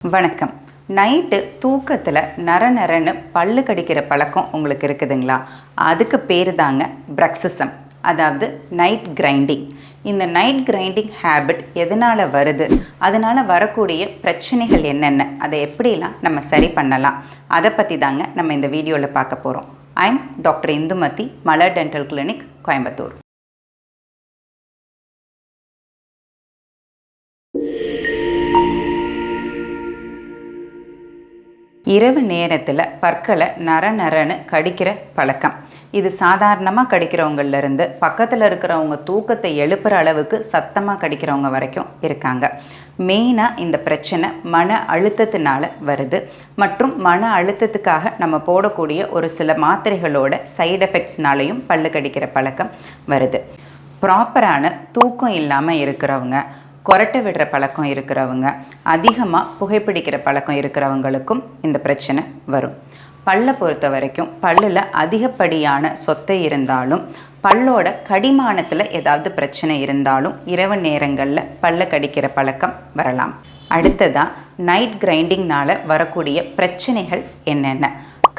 வணக்கம். நைட்டு தூக்கத்தில் நரன்னு பல்லு கடிக்கிற பழக்கம் உங்களுக்கு இருக்குதுங்களா? அதுக்கு பேர் தாங்க பிரக்சிசம், அதாவது நைட் கிரைண்டிங். இந்த நைட் கிரைண்டிங் ஹேபிட் எதனால் வருது, அதனால் வரக்கூடிய பிரச்சனைகள் என்னென்ன, அதை எப்படிலாம் நம்ம சரி பண்ணலாம், அதை பற்றி தாங்க நம்ம இந்த வீடியோவில் பார்க்க போகிறோம். I'm doctor Indumathi, Malar dental clinic, Coimbatore. இரவு நேரத்தில் பற்களை நரன்னு கடிக்கிற பழக்கம், இது சாதாரணமாக கடிக்கிறவங்கலேருந்து பக்கத்தில் இருக்கிறவங்க தூக்கத்தை எழுப்புகிற அளவுக்கு சத்தமாக கடிக்கிறவங்க வரைக்கும் இருக்காங்க. மெயினாக இந்த பிரச்சனை மன அழுத்தத்தினால வருது மற்றும் மன அழுத்தத்துக்காக நம்ம போடக்கூடிய ஒரு சில மாத்திரைகளோட சைடு எஃபெக்ட்ஸ்னாலையும் பல்லு கடிக்கிற பழக்கம் வருது. ப்ராப்பரான தூக்கம் இல்லாமல் இருக்கிறவங்க, கொரட்டை விடுற பழக்கம் இருக்கிறவங்க, அதிகமாக புகைப்பிடிக்கிற பழக்கம் இருக்கிறவங்களுக்கும் இந்த பிரச்சனை வரும். பல்லை பொறுத்த வரைக்கும் பல்லில் அதிகப்படியான சொத்தை இருந்தாலும், பல்லோட கடிமானத்தில் ஏதாவது பிரச்சனை இருந்தாலும் இரவு நேரங்களில் பல்லை கடிக்கிற பழக்கம் வரலாம். அடுத்ததாக நைட் கிரைண்டிங்னால் வரக்கூடிய பிரச்சனைகள் என்னென்ன?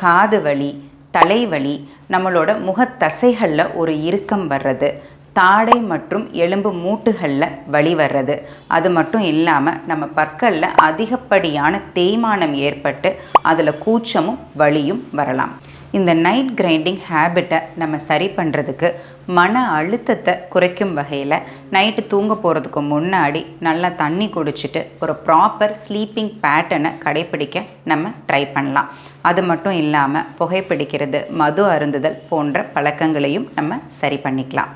காது வலி, தலைவலி, நம்மளோட முகத்தசைகளில் ஒரு இறுக்கம் வர்றது, தாடை மற்றும் எலும்பு மூட்டுகளில் வலி வர்றது, அது மட்டும் இல்லாமல் நம்ம பற்களில் அதிகப்படியான தேய்மானம் ஏற்பட்டு அதில் கூச்சமும் வலியும் வரலாம். இந்த நைட் கிரைண்டிங் ஹேபிட்டை நம்ம சரி பண்ணுறதுக்கு மன அழுத்தத்தை குறைக்கும் வகையில் நைட்டு தூங்க போகிறதுக்கு முன்னாடி நல்லா தண்ணி குடிச்சிட்டு ஒரு ப்ராப்பர் ஸ்லீப்பிங் பேட்டர்னை கடைப்பிடிக்க நம்ம ட்ரை பண்ணலாம். அது மட்டும் இல்லாமல் புகைப்பிடிக்கிறது, மது அருந்துதல் போன்ற பழக்கங்களையும் நம்ம சரி பண்ணிக்கலாம்.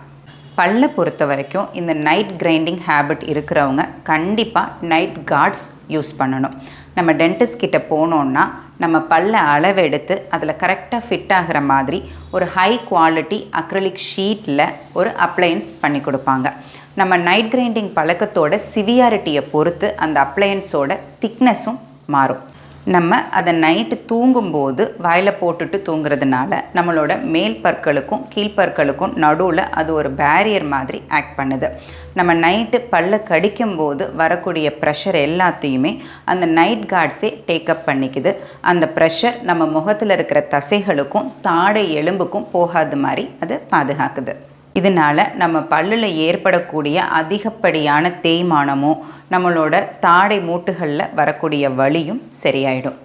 பல்லை பொறுத்த வரைக்கும் இந்த நைட் கிரைண்டிங் ஹேபிட் இருக்கிறவங்க கண்டிப்பாக நைட் கார்ட்ஸ் யூஸ் பண்ணணும். நம்ம டென்டிஸ்ட் கிட்ட போனோன்னா நம்ம பல்லை அளவெடுத்து அதில் கரெக்டாக ஃபிட் ஆகிற மாதிரி ஒரு ஹை குவாலிட்டி அக்ரிலிக் ஷீட்டில் ஒரு அப்ளையன்ஸ் பண்ணி கொடுப்பாங்க. நம்ம நைட் கிரைண்டிங் பழக்கத்தோட சிவியாரிட்டியை பொறுத்து அந்த அப்ளையன்ஸோட திக்னஸும் மாறும். நம்ம அதை நைட்டு தூங்கும்போது வாயில் போட்டுட்டு தூங்குறதுனால நம்மளோட மேல் பற்களுக்கும் கீழ்ப்பற்களுக்கும் நடுவில் அது ஒரு பேரியர் மாதிரி ஆக்ட் பண்ணுது. நம்ம நைட்டு பல்லை கடிக்கும்போது வரக்கூடிய ப்ரெஷர் எல்லாத்தையுமே அந்த நைட் கார்ட்ஸே டேக்கப் பண்ணிக்குது. அந்த ப்ரெஷர் நம்ம முகத்தில் இருக்கிற தசைகளுக்கும் தாடை எலும்புக்கும் போகாத மாதிரி அது பாதுகாக்குது. இதனால் நம்ம பல்லில் ஏற்படக்கூடிய அதிகப்படியான தேய்மானமும் நம்மளோட தாடை மூட்டுகளில் வரக்கூடிய வலியும் சரியாயிடும்.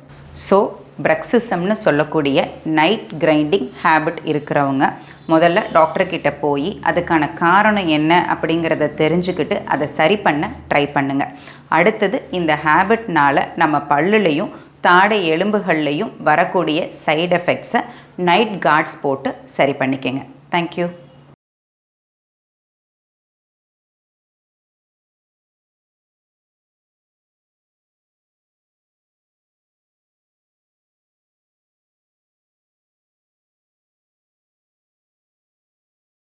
ஸோ பிரக்சிசம்னு சொல்லக்கூடிய நைட் கிரைண்டிங் ஹேபிட் இருக்கிறவங்க முதல்ல டாக்டர்கிட்ட போய் அதுக்கான காரணம் என்ன அப்படிங்கிறத தெரிஞ்சுக்கிட்டு அதை சரி பண்ண ட்ரை பண்ணுங்கள். அடுத்தது இந்த ஹேபிட்னால் நம்ம பல்லுலையும் தாடை எலும்புகள்லையும் வரக்கூடிய சைடு எஃபெக்ட்ஸை நைட் கார்ட்ஸ் போட்டு சரி பண்ணிக்கங்க. தேங்க்யூ.